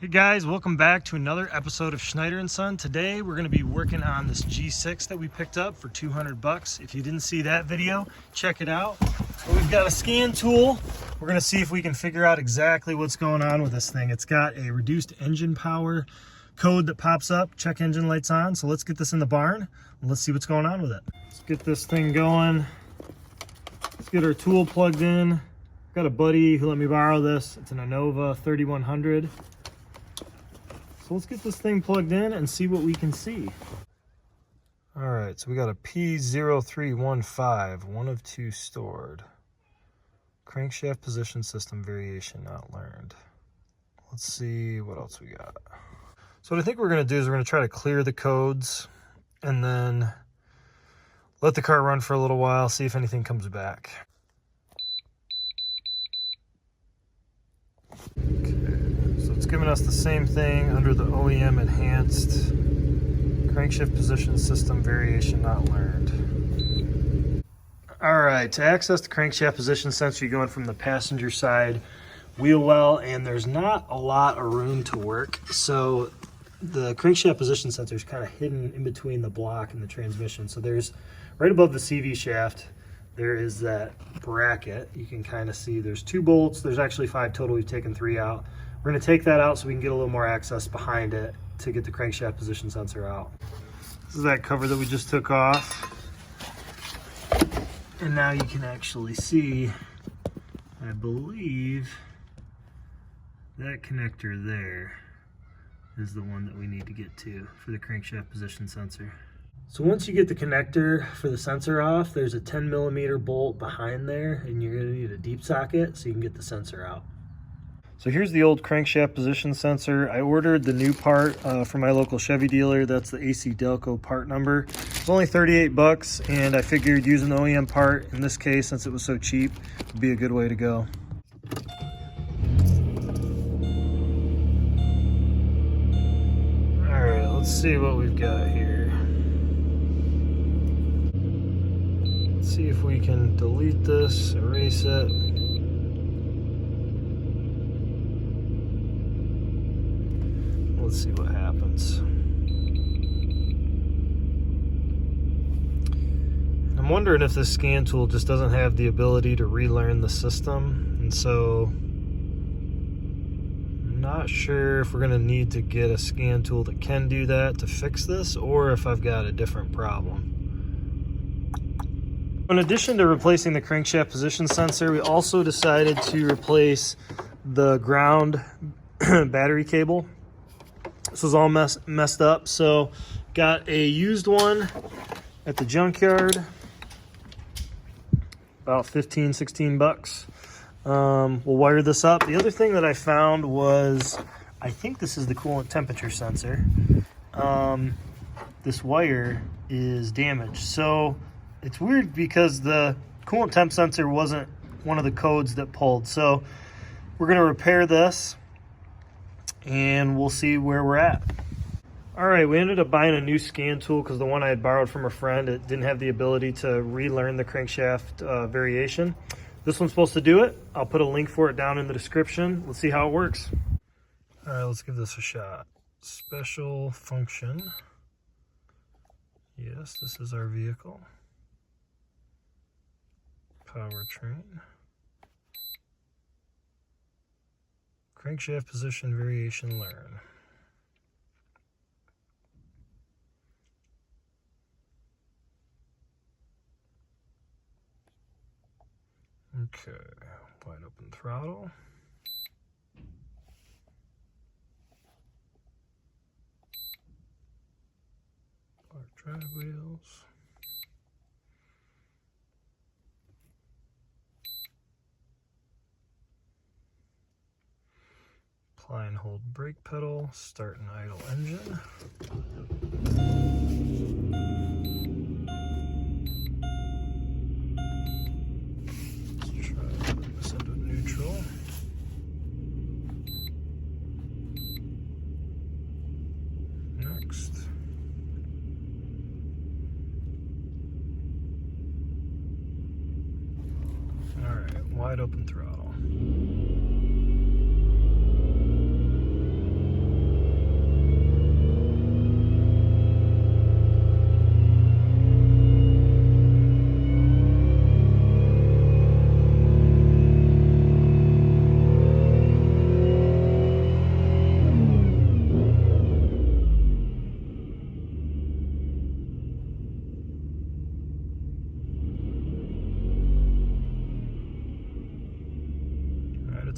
Hey guys, welcome back to another episode of Schneider & Son. Today we're going to be working on this G6 that we picked up for 200 bucks. If you didn't see that video, check it out. But we've got a scan tool. We're going to see if we can figure out exactly what's going on with this thing. It's got a reduced engine power code that pops up, check engine lights on. So let's get this in the barn and let's see what's going on with it. Let's get this thing going. Let's get our tool plugged in. Got a buddy who let me borrow this. It's an Innova 3100. So let's get this thing plugged in and see what we can see. All right, so we got a P0315, one of two stored. Crankshaft Position System variation not learned. Let's see what else we got. So what I think we're gonna do is we're gonna try to clear the codes and then let the car run for a little while, see if anything comes back. It's giving us the same thing under the OEM enhanced crankshaft position system variation not learned. All right, to access the crankshaft position sensor, you're going from the passenger side wheel well, and there's not a lot of room to work. So the crankshaft position sensor is kind of hidden in between the block and the transmission. So there's right above the CV shaft, there is that bracket. You can kind of see there's 2 bolts. There's actually 5 total. We've taken 3 out. We're going to take that out so we can get a little more access behind it to get the crankshaft position sensor out. This is that cover that we just took off. And now you can actually see, I believe, that connector there is the one that we need to get to for the crankshaft position sensor. So once you get the connector for the sensor off, there's a 10mm bolt behind there, and you're going to need a deep socket so you can get the sensor out. So here's the old crankshaft position sensor. I ordered the new part from my local Chevy dealer. That's the AC Delco part number. It's only 38 bucks, and I figured using the OEM part in this case, since it was so cheap, would be a good way to go. All right, let's see what we've got here. Let's see if we can delete this, erase it. Let's see what happens. I'm wondering if this scan tool just doesn't have the ability to relearn the system, and so I'm not sure if we're going to need to get a scan tool that can do that to fix this, or if I've got a different problem. In addition to replacing the crankshaft position sensor, we also decided to replace the ground battery cable. This was all messed up, so got a used one at the junkyard, about 15-16 bucks. We'll wire this up. The other thing that I found was, I think this is the coolant temperature sensor. This wire is damaged, so it's weird because the coolant temp sensor wasn't one of the codes that pulled. So we're going to repair this and we'll see where we're at. All right, we ended up buying a new scan tool because the one I had borrowed from a friend, it didn't have the ability to relearn the crankshaft variation. This one's supposed to do it. I'll put a link for it down in the description. Let's see how it works. All right, let's give this a shot. Special function. Yes, this is our vehicle. Powertrain. Crankshaft position variation learn. Okay, wide open throttle. Park drive wheels. Apply and hold brake pedal, start and idle engine. Let's try putting this into neutral. Next. All right, wide open throttle.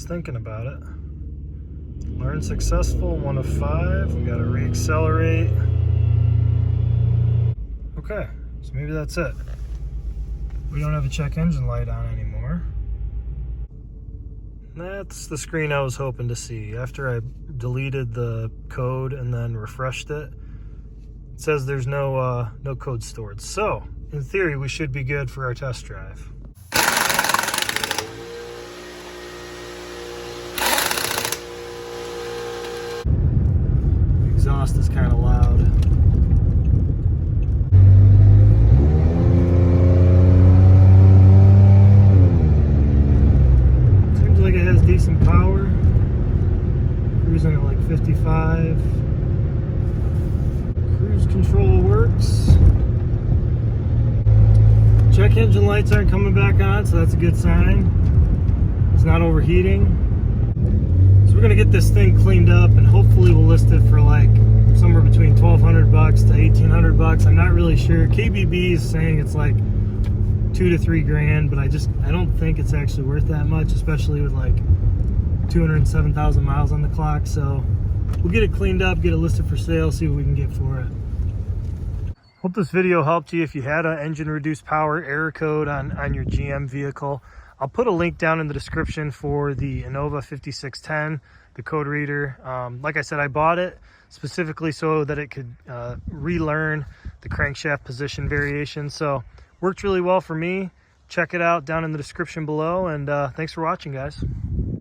thinking about it. Learn successful, 1 of 5. We got to reaccelerate. Okay, so maybe that's it. We don't have a check engine light on anymore. That's the screen I was hoping to see. After I deleted the code and then refreshed it, it says there's no code stored. So, in theory, we should be good for our test drive. The exhaust is kind of loud. Seems like it has decent power. Cruising at like 55. Cruise control works. Check engine lights aren't coming back on, so that's a good sign. It's not overheating. So we're gonna get this thing cleaned up, and hopefully we'll list it for like somewhere between $1,200 to $1,800. I'm not really sure. KBB is saying it's like $2 to $3 grand, but I don't think it's actually worth that much, especially with like 207,000 miles on the clock. So we'll get it cleaned up, get it listed for sale, see what we can get for it. Hope this video helped you if you had an engine reduced power error code on your GM vehicle. I'll put a link down in the description for the Innova 5610, the code reader. Like I said, I bought it specifically so that it could relearn the crankshaft position variation. So worked really well for me. Check it out down in the description below, and thanks for watching, guys.